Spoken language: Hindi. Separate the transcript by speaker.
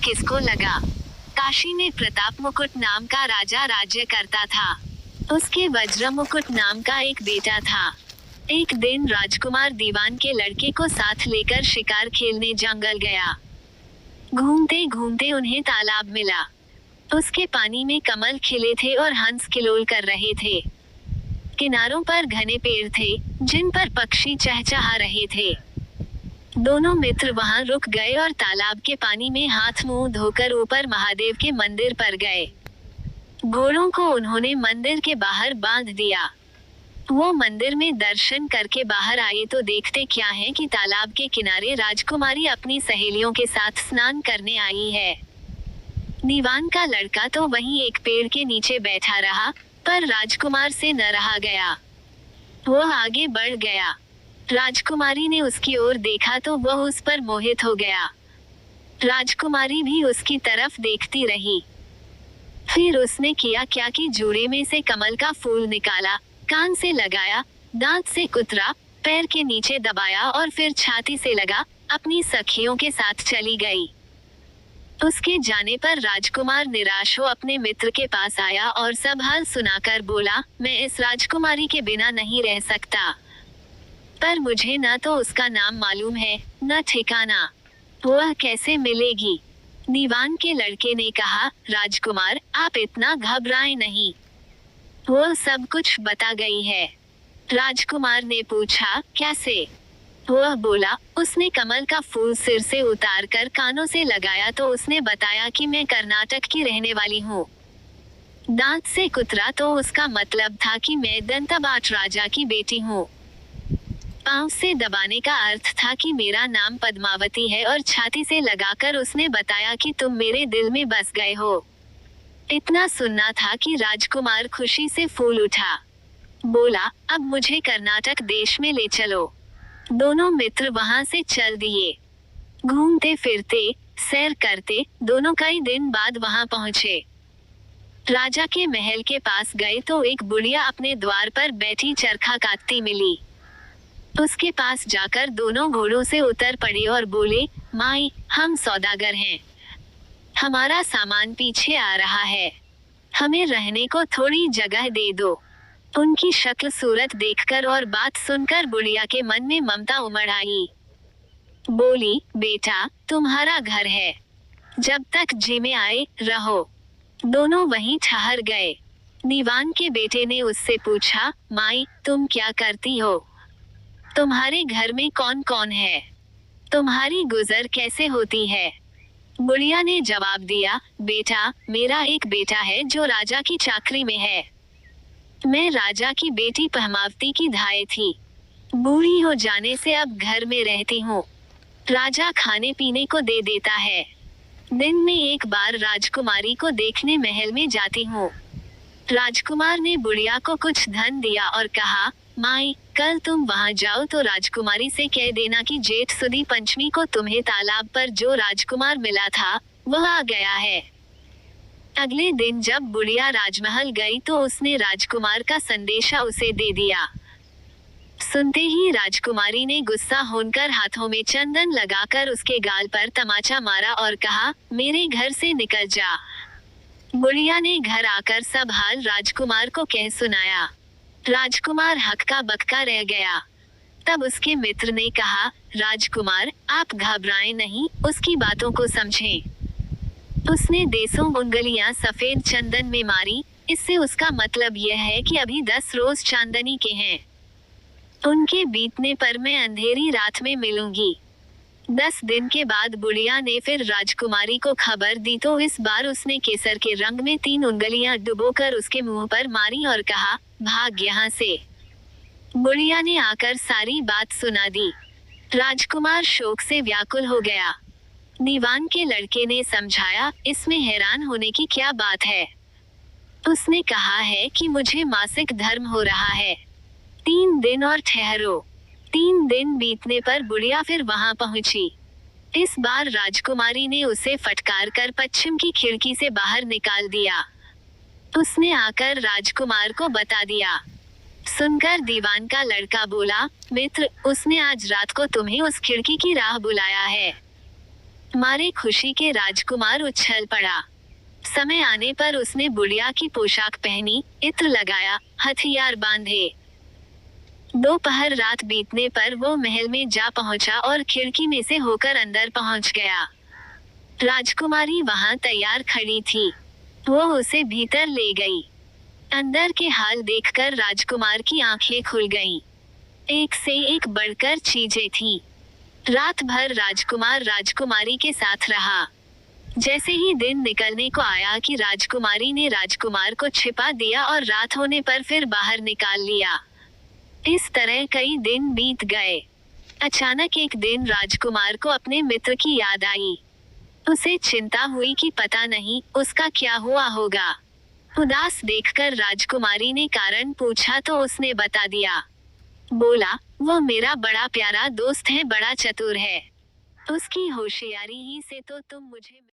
Speaker 1: किसको लगा। काशी में प्रताप मुकुट नाम का राजा राज्य करता था। उसके वज्र मुकुट नाम का एक बेटा था। एक दिन राजकुमार दीवान के लड़के को साथ लेकर शिकार खेलने जंगल गया। घूमते घूमते उन्हें तालाब मिला। उसके पानी में कमल खिले थे और हंस किलोल कर रहे थे। किनारों पर घने पेड़ थे, जिन पर पक्षी चहचहा रहे थे। दोनों मित्र वहां रुक गए और तालाब के पानी में हाथ मुंह धोकर ऊपर महादेव के मंदिर पर गए। घोड़ों को उन्होंने मंदिर के बाहर बांध दिया। वो मंदिर में दर्शन करके बाहर आए तो देखते क्या है कि तालाब के किनारे राजकुमारी अपनी सहेलियों के साथ स्नान करने आई है। दीवान का लड़का तो वहीं एक पेड़ के नीचे बैठा रहा, पर राजकुमार से न रहा गया। वो आगे बढ़ गया। राजकुमारी ने उसकी ओर देखा तो वह उस पर मोहित हो गया। राजकुमारी भी उसकी तरफ देखती रही। फिर उसने किया क्या कि जूड़े में से कमल का फूल निकाला, कान से लगाया, दांत से कुतरा, पैर के नीचे दबाया और फिर छाती से लगा, अपनी सखियों के साथ चली गई। उसके जाने पर राजकुमार निराश हो अपने मित्र के पास आया और सब हाल सुनाकर बोला, मैं इस राजकुमारी के बिना नहीं रह सकता। पर मुझे न तो उसका नाम मालूम है, न ठिकाना। वह कैसे मिलेगी? दीवान के लड़के ने कहा, राजकुमार आप इतना घबराएं नहीं, वो सब कुछ बता गई है। राजकुमार ने पूछा, कैसे? वह बोला, उसने कमल का फूल सिर से उतारकर कानों से लगाया तो उसने बताया कि मैं कर्नाटक की रहने वाली हूँ। दांत से कुतरा तो उसका मतलब था कि मैं दंतबाट राजा की बेटी हूँ। पांव से दबाने का अर्थ था कि मेरा नाम पद्मावती है और छाती से लगाकर उसने बताया कि तुम मेरे दिल में बस गए हो। इतना सुनना था कि राजकुमार खुशी से फूल उठा। बोला, अब मुझे कर्नाटक देश में ले चलो। दोनों मित्र वहां से चल दिए। घूमते फिरते, सैर करते, दोनों कई दिन बाद वहां पहुंचे। राजा के महल के पास गए तो एक बुढ़िया अपने द्वार पर बैठी चरखा काटती मिली। उसके पास जाकर दोनों घोड़ों से उतर पड़े और बोले, माई, हम सौदागर हैं। हमारा सामान पीछे आ रहा है। हमें रहने को थोड़ी जगह दे दो। उनकी शक्ल सूरत देखकर और बात सुनकर बुढ़िया के मन में ममता उमड़ आई। बोली, बेटा, तुम्हारा घर है। जब तक जी में आए, रहो। दोनों वहीं ठहर गए। दीवान के बेटे ने उससे पूछा, माई, तुम क्या करती हो? तुम्हारे घर में कौन कौन है? तुम्हारी गुजर कैसे होती है? बुढ़िया ने जवाब दिया, बेटा, मेरा एक बेटा है जो राजा की चाकरी में है। मैं राजा की बेटी पद्मावती की धाय थी। बूढ़ी हो जाने से अब घर में रहती हूँ। राजा खाने पीने को दे देता है। दिन में एक बार राजकुमारी को देखने महल में जाती हूँ। राजकुमार ने बुढ़िया को कुछ धन दिया और कहा, माई, कल तुम वहां जाओ तो राजकुमारी से कह देना कि जेठ सुदी पंचमी को तुम्हें तालाब पर जो राजकुमार मिला था, वह आ गया है। अगले दिन जब बुढ़िया राजमहल गई तो उसने राजकुमार का संदेशा उसे दे दिया। सुनते ही राजकुमारी ने गुस्सा होकर हाथों में चंदन लगाकर उसके गाल पर तमाचा मारा और कहा, मेरे घर से निकल जा। बुढ़िया ने घर आकर सब हाल राजकुमार को कह सुनाया। राजकुमार हक्का बक्का रह गया। तब उसके मित्र ने कहा, राजकुमार, आप घबराएं नहीं, उसकी बातों को समझें। उसने देसों उंगलियां सफेद चंदन में मारी, इससे उसका मतलब यह है कि अभी 10 रोज चांदनी के हैं। उनके बीतने पर मैं अंधेरी रात में मिलूंगी। 10 दिन के बाद बुढ़िया ने फिर राजकुमारी को खबर दी तो इस बार उसने केसर के रंग में 3 उंगलियां डुबोकर उसके मुंह पर मारी और कहा, भाग यहाँ से। बुढ़िया ने आकर सारी बात सुना दी। राजकुमार शोक से व्याकुल हो गया। दीवान के लड़के ने समझाया, इसमें हैरान होने की क्या बात है? उसने कहा है कि मुझे मासिक धर्म हो रहा है। 3 दिन और ठहरो। 3 दिन बीतने पर बुढ़िया फिर वहां पहुंची। इस बार राजकुमारी ने उसे फटकार कर पश्चिम की खिड़की से बाहर निकाल दिया। उसने आकर राजकुमार को बता दिया। सुनकर दीवान का लड़का बोला, मित्र, उसने आज रात को तुम्हें उस खिड़की की राह बुलाया है। मारे खुशी के राजकुमार उछल पड़ा। समय आने पर उसने बुढ़िया की पोशाक पहनी, इत्र लगाया, हथियार बांधे। दोपहर रात बीतने पर वो महल में जा पहुंचा और खिड़की में से होकर अंदर पहुंच गया। राजकुमारी वहां तैयार खड़ी थी। वो उसे भीतर ले गई। अंदर के हाल देखकर राजकुमार की आंखें खुल गईं। एक से एक बढ़कर चीजें थीं। रात भर राजकुमार राजकुमारी के साथ रहा। जैसे ही दिन निकलने को आया कि राजकुमारी ने राजकुमार को छिपा दिया और रात होने पर फिर बाहर निकाल लिया। इस तरह कई दिन बीत गए। अचानक एक दिन राजकुमार को अपने मित्र की याद आई। उसे चिंता हुई कि पता नहीं उसका क्या हुआ होगा। उदास देखकर राजकुमारी ने कारण पूछा तो उसने बता दिया। बोला, वो मेरा बड़ा प्यारा दोस्त है, बड़ा चतुर है। उसकी होशियारी ही से तो तुम मुझे